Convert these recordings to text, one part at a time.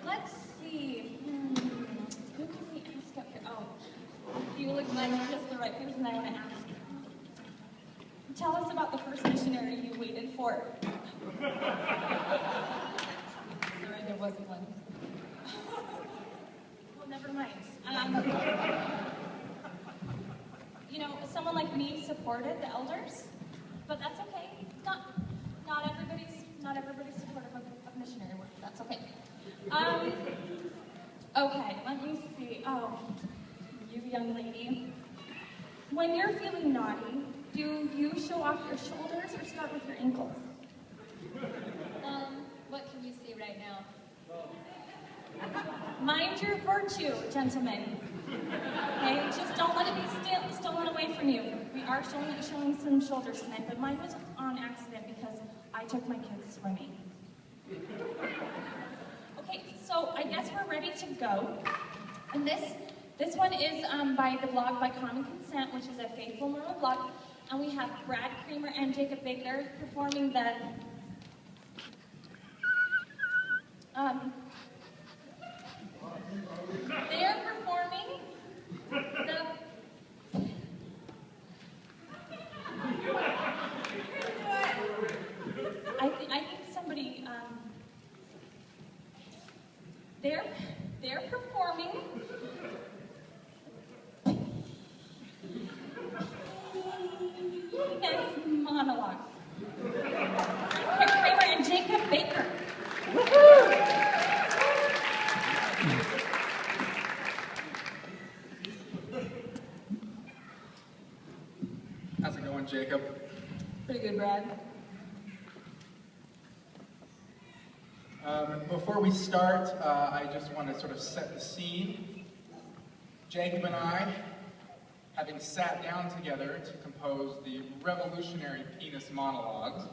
Let's see. Who can we ask up here? Oh, you look like just the right person I want to ask. Tell us about the first missionary you waited for. Sorry, there wasn't one. Well, never mind. You know, someone like me supported the elders, but that's okay. Not everybody's supportive of missionary work. That's okay. Okay, let me see. Oh, you young lady. When you're feeling naughty, do you show off your shoulders or start with your ankles? What can you see right now? Mind your virtue, gentlemen. Okay, just don't let it be stolen away from you. We are showing some shoulders tonight, but mine was on accident because I took my kids swimming. Okay, so I guess we're ready to go. And this one is by the blog by Common Consent, which is a faithful Mormon blog. And we have Brad Kramer and Jacob Baker performing the they're performing the I think somebody they're performing Monologues. Brad Kramer and Jacob Baker. Woohoo! How's it going, Jacob? Pretty good, Brad. Before we start, I just want to sort of set the scene. Jacob and I, having sat down together to compose the revolutionary penis monologues,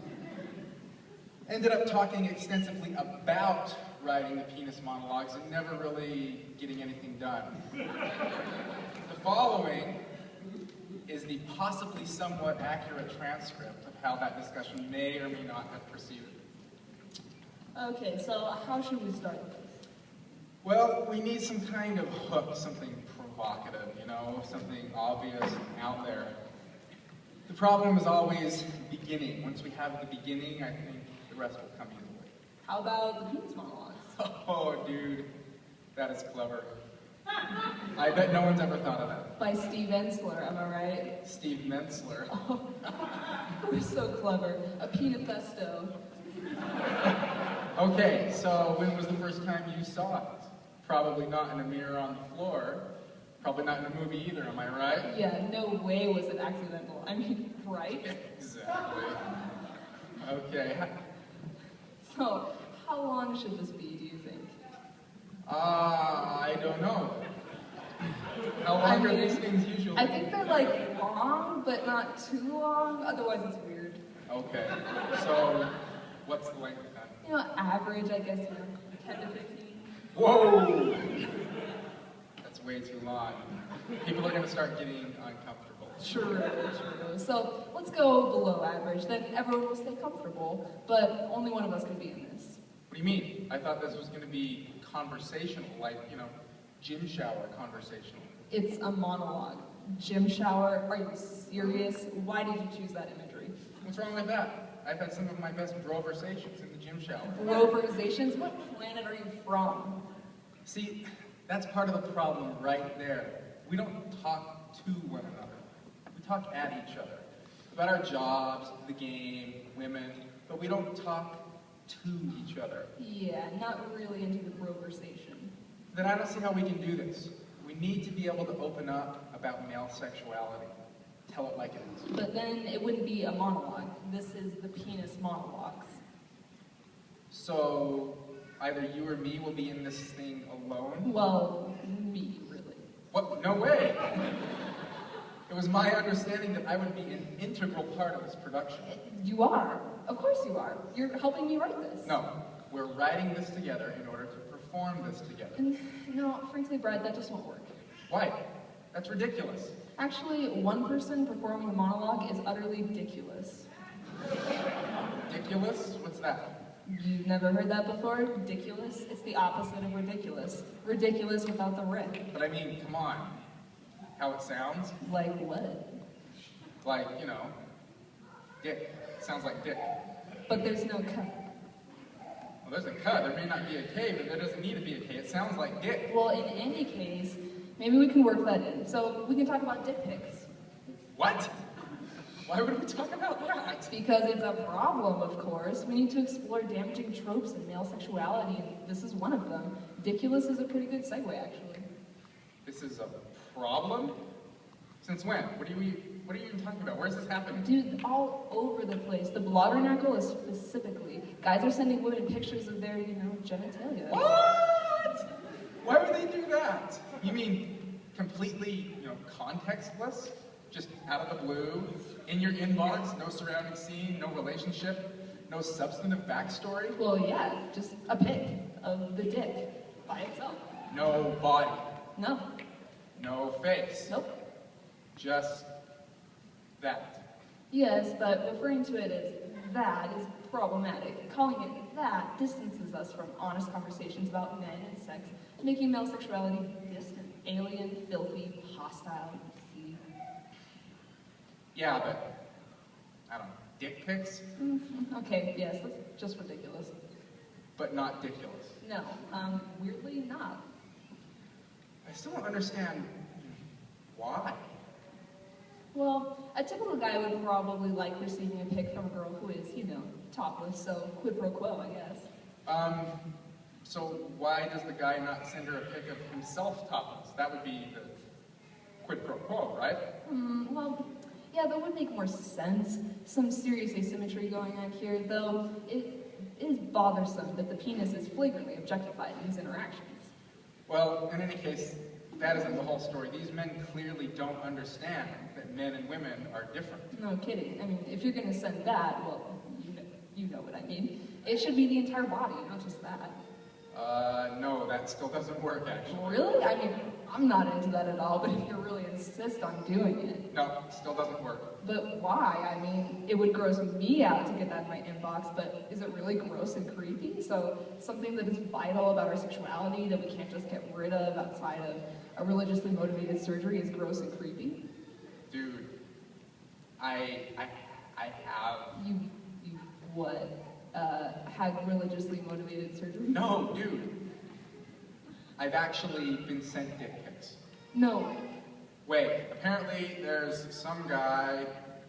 ended up talking extensively about writing the penis monologues and never really getting anything done. The following is the possibly somewhat accurate transcript of how that discussion may or may not have proceeded. Okay, so how should we start this? Well, we need some kind of hook, something provocative, you know, something obvious and out there. The problem is always beginning. Once we have the beginning, I think the rest will come easily. How about the penis monologues? Oh, dude, that is clever. I bet no one's ever thought of that. By Steve Ensler, am I right? Steve Mentzler. Oh, we're so clever. A penifesto. Okay, so when was the first time you saw it? Probably not in a mirror on the floor. Probably not in a movie either, am I right? Yeah, no way was it accidental. I mean, right? Exactly. Okay. So, how long should this be, do you think? I don't know. How long are these things usually? I think they're like long, but not too long. Otherwise, it's weird. Okay. So, what's the length then? You know, average, I guess, 10 to 15. Whoa! That's way too long. People are going to start getting uncomfortable. True. So, let's go below average. Then everyone will stay comfortable, but only one of us can be in this. What do you mean? I thought this was going to be conversational, like, you know, gym shower conversational. It's a monologue. Gym shower? Are you serious? Why did you choose that imagery? What's wrong with that? I've had some of my best broversations in the gym shower. Broversations? What planet are you from? See, that's part of the problem right there. We don't talk to one another. We talk at each other. About our jobs, the game, women, but we don't talk to each other. Yeah, not really into the broversation. Then I don't see how we can do this. We need to be able to open up about male sexuality. Tell it like it is. But then it wouldn't be a monologue. This is the penis monologues. So, either you or me will be in this thing alone? Well, me, really. What? No way! It was my understanding that I would be an integral part of this production. You are. Of course you are. You're helping me write this. No, we're writing this together in order to perform this together. No, frankly, Brad, that just won't work. Why? That's ridiculous. Actually, one person performing a monologue is utterly ridiculous. Ridiculous? What's that? You've never heard that before? Ridiculous? It's the opposite of ridiculous. Ridiculous without the rick. But I mean, come on. How it sounds? Like what? Like, you know, dick. Sounds like dick. But there's no cut. Well, there's a cut. There may not be a K, but there doesn't need to be a K. It sounds like dick. Well, in any case, maybe we can work that in. So we can talk about dick pics. What? Why would we talk about that? Because it's a problem, of course. We need to explore damaging tropes in male sexuality, and this is one of them. Ridiculous is a pretty good segue, actually. This is a problem? Since when? What are you even talking about? Where's this happening? Dude, all over the place. The blogger article is specifically. Guys are sending women pictures of their, genitalia. What? Why would they do that? You mean completely, contextless? Just out of the blue, in your inbox, no surrounding scene, no relationship, no substantive backstory? Well, yeah, just a pic of the dick by itself. No body. No. No face. Nope. Just that. Yes, but referring to it as that is problematic. Calling it that distances us from honest conversations about men and sex, making male sexuality distant, alien, filthy, hostile, seedy. Yeah, but, I don't know, dick pics? Okay, yes, that's just ridiculous. But not ridiculous. No, weirdly not. I still don't understand why. Well, a typical guy would probably like receiving a pic from a girl who is, topless, so quid pro quo, I guess. So why does the guy not send her a pic of himself topless? That would be the quid pro quo, right? Well, yeah, that would make more sense. Some serious asymmetry going on here, though it is bothersome that the penis is flagrantly objectified in these interactions. Well, in any case, that isn't the whole story. These men clearly don't understand that men and women are different. No kidding. I mean, if you're going to send that, well, you know what I mean. It should be the entire body, not just that. No, that still doesn't work, actually. Really? I mean, I'm not into that at all, but if you really insist on doing it. No, still doesn't work. But why? I mean, it would gross me out to get that in my inbox, but is it really gross and creepy? So something that is vital about our sexuality that we can't just get rid of outside of a religiously motivated surgery is gross and creepy? Dude, I have... You what? Had religiously motivated surgery? No, dude. I've actually been sent dick pics. No. Wait, apparently there's some guy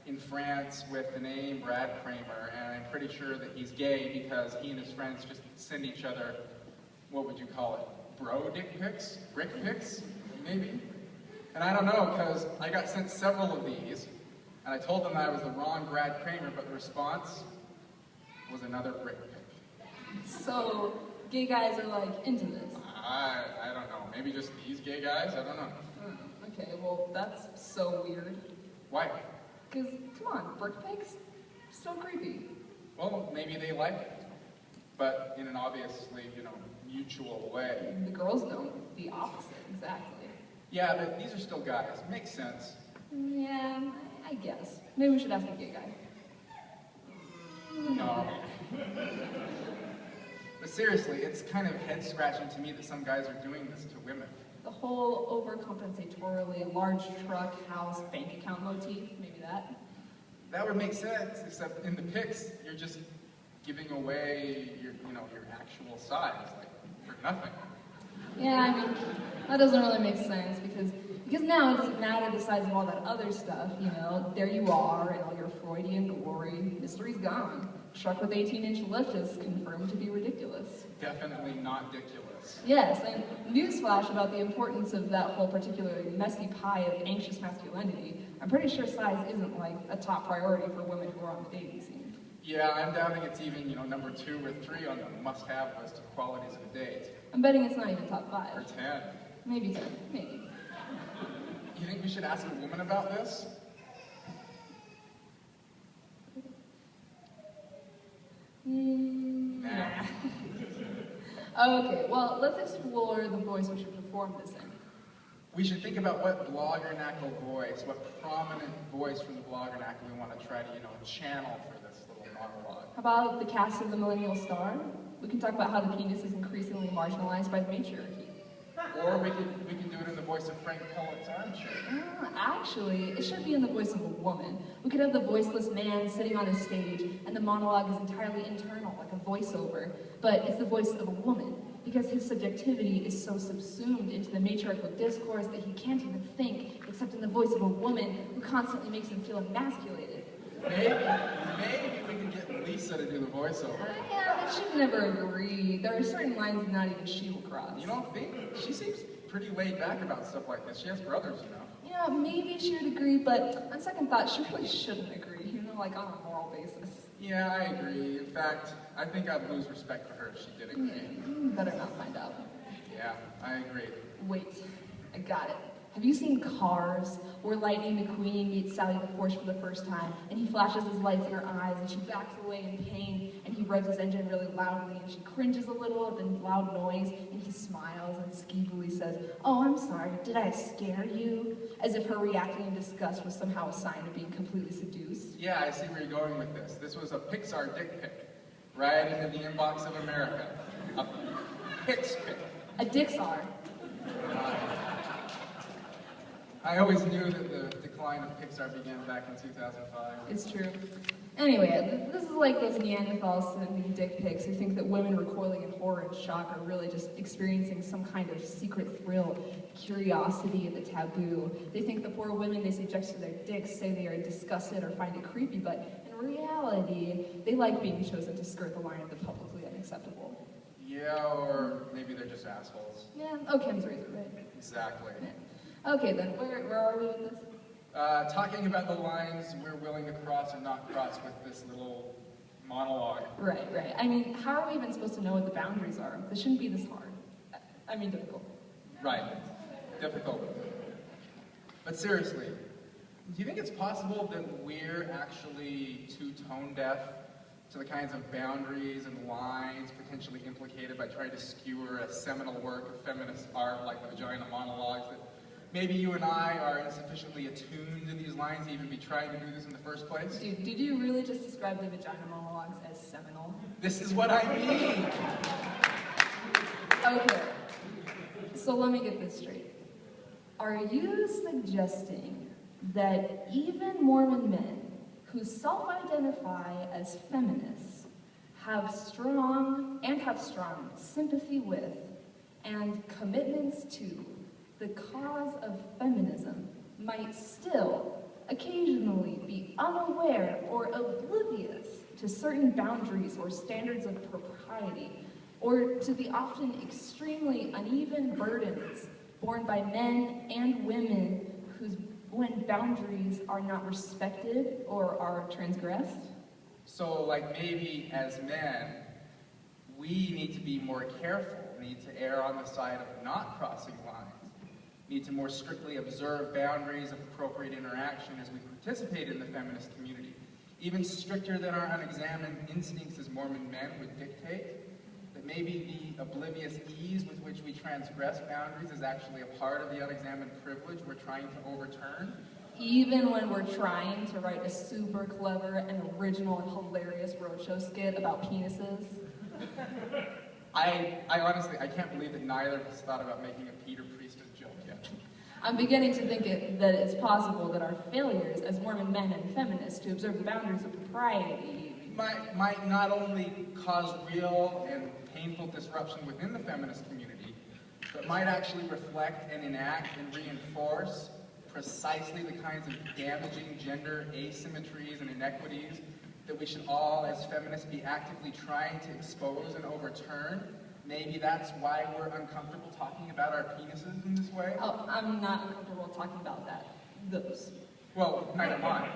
in France with the name Brad Kramer, and I'm pretty sure that he's gay because he and his friends just send each other, what would you call it, bro dick pics? Brick pics, maybe? And I don't know, because I got sent several of these, and I told them I was the wrong Brad Kramer, but the response was another brick pic. So, gay guys are like into this? I don't know, maybe just these gay guys, I don't know. Okay, well, that's so weird. Why? Because, come on, brick pics? So creepy. Well, maybe they like it, but in an obviously, mutual way. The girls don't. The opposite, exactly. Yeah, but these are still guys. Makes sense. Yeah, I guess. Maybe we should ask a gay guy. No. But seriously, it's kind of head-scratching to me that some guys are doing this to women. The whole overcompensatorily large truck, house, bank account motif, maybe that. That would make sense, except in the pics, you're just giving away your actual size, for nothing. Yeah, I mean, that doesn't really make sense because now it doesn't matter the size of all that other stuff, there you are in all your Freudian glory, mystery's gone. Truck with 18-inch lift is confirmed to be ridiculous. Definitely not ridiculous. Yes, and newsflash about the importance of that whole particularly messy pie of anxious masculinity. I'm pretty sure size isn't a top priority for women who are on the dating scene. Yeah, I'm doubting it's even, number 2 or 3 on the must-have list of qualities of a date. I'm betting it's not even top 5. Or 10. Maybe 10, maybe. You think we should ask a woman about this? Nah. Okay, well, let's explore the voice we should perform this in. we should think about what bloggernacle voice, what prominent voice from the bloggernacle we want to try to, channel for this little monologue. How about the cast of the Millennial Star? We can talk about how the penis is increasingly marginalized by the matriarchy. Or we can do it in the voice of Frank Pollock's Armchair. Actually, it should be in the voice of a woman. We could have the voiceless man sitting on a stage, and the monologue is entirely internal, like a voiceover, but it's the voice of a woman, because his subjectivity is so subsumed into the matriarchal discourse that he can't even think except in the voice of a woman who constantly makes him feel emasculated. Maybe we can get Lisa to do the voiceover. Yeah, but she'd never agree. There are certain lines that not even she will cross. You don't think? She seems pretty laid back about stuff like this. She has brothers, Yeah, maybe she would agree, but on second thought, she really shouldn't agree, like on a moral basis. Yeah, I agree. In fact, I think I'd lose respect for her if she did agree. You better not find out. Yeah, I agree. Wait, I got it. Have you seen Cars, where Lightning McQueen meets Sally the Force for the first time, and he flashes his lights in her eyes, and she backs away in pain, and he revs his engine really loudly, and she cringes a little at the loud noise, and he smiles and skeevily says, "Oh, I'm sorry, did I scare you?" As if her reacting in disgust was somehow a sign of being completely seduced. Yeah, I see where you're going with this. This was a Pixar dick pic, right into the inbox of America. A Pix pic. A Dixar. I always knew that the decline of Pixar began back in 2005. It's true. Anyway, this is like those Neanderthals sending dick pics who think that women recoiling in horror and shock are really just experiencing some kind of secret thrill, curiosity, and the taboo. They think the poor women they subject to their dicks say they are disgusted or find it creepy, but in reality, they like being chosen to skirt the line of the publicly unacceptable. Yeah, or maybe they're just assholes. Yeah, Occam's razor, right? Exactly. Yeah. Okay then, where are we with this? Talking about the lines we're willing to cross or not cross with this little monologue. Right. I mean, how are we even supposed to know what the boundaries are? This shouldn't be this hard. I mean, difficult. Right. Difficult. But seriously, do you think it's possible that we're actually too tone deaf to the kinds of boundaries and lines potentially implicated by trying to skewer a seminal work of feminist art like the Vagina Monologues, that maybe you and I are insufficiently attuned to these lines to even be trying to do this in the first place? Dude, did you really just describe the Vagina Monologues as seminal? This is what I mean! Okay, so let me get this straight. Are you suggesting that even Mormon men who self-identify as feminists have strong sympathy with and commitments to the cause of feminism might still occasionally be unaware or oblivious to certain boundaries or standards of propriety, or to the often extremely uneven burdens borne by men and women when boundaries are not respected or are transgressed? So, like, maybe as men, we need to be more careful, need to err on the side of not crossing lines, need to more strictly observe boundaries of appropriate interaction as we participate in the feminist community. Even stricter than our unexamined instincts as Mormon men would dictate, that maybe the oblivious ease with which we transgress boundaries is actually a part of the unexamined privilege we're trying to overturn. Even when we're trying to write a super clever and original and hilarious roadshow skit about penises. I honestly, I can't believe that neither of us thought about making a Peter Priesthood joke yet. I'm beginning to think that it's possible that our failures as Mormon men and feminists to observe the boundaries of propriety Might not only cause real and painful disruption within the feminist community, but might actually reflect and enact and reinforce precisely the kinds of damaging gender asymmetries and inequities that we should all, as feminists, be actively trying to expose and overturn. Maybe that's why we're uncomfortable talking about our penises in this way. Oh, I'm not uncomfortable talking about those. Well, neither am I.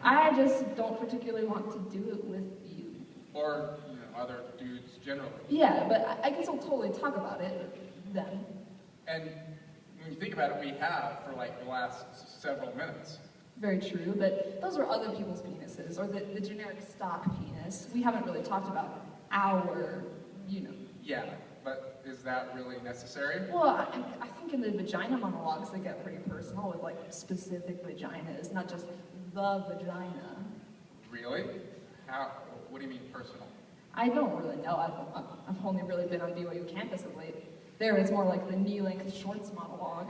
I just don't particularly want to do it with you. Or, other dudes generally. Yeah, but I can still totally talk about it then. And when you think about it, we have for like the last several minutes. Very true, but those are other people's penises, or the generic stock penis. We haven't really talked about our, Yeah, but is that really necessary? Well, I think in the vagina monologues they get pretty personal with like specific vaginas, not just the vagina. Really? How? What do you mean personal? I don't really know. I've only really been on BYU campus of late. There, it's more like the knee-length shorts monologue.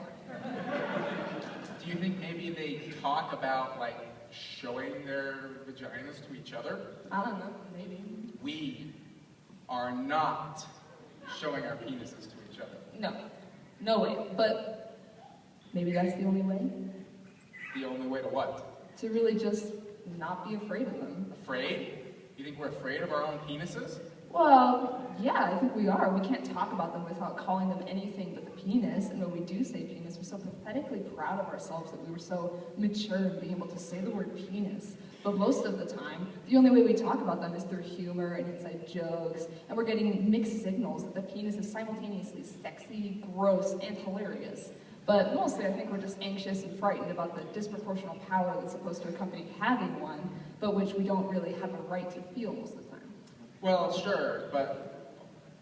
Do you think maybe they talk about, like, showing their vaginas to each other? I don't know, maybe. We are not showing our penises to each other. No way. But maybe that's the only way The only way to what? to really just not be afraid of them. Afraid? You think we're afraid of our own penises? Well, yeah, I think we are. We can't talk about them without calling them anything but the penis. And when we do say penis, we're so pathetically proud of ourselves that we were so mature in being able to say the word penis. But most of the time, the only way we talk about them is through humor and inside jokes. And we're getting mixed signals that the penis is simultaneously sexy, gross, and hilarious. But mostly I think we're just anxious and frightened about the disproportional power that's supposed to accompany having one, but which we don't really have a right to feel most of the time. Well, sure, but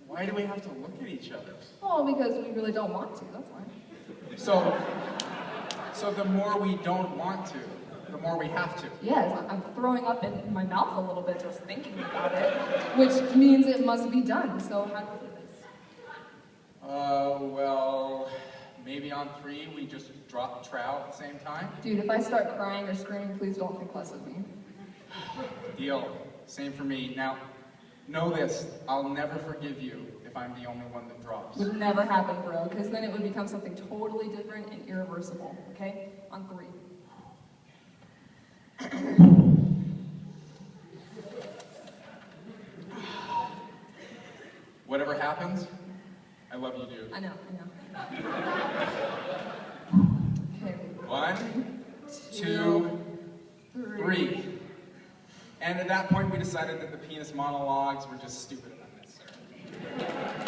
why do we have to look at each other? Well, because we really don't want to, that's why. So the more we don't want to, the more we have to. Yes, I'm throwing up in my mouth a little bit just thinking about it, which means it must be done. So how do we do this? Well, maybe on 3 we just drop trow at the same time? Dude, if I start crying or screaming, please don't think less of me. Deal. Same for me. Now, know this, I'll never forgive you if I'm the only one that drops. Would never happen, bro, because then it would become something totally different and irreversible, okay? On 3. Whatever happens, I love you, dude. I know. Okay. 1, 2, 3. And at that point, we decided that the penis monologues were just stupid and unnecessary.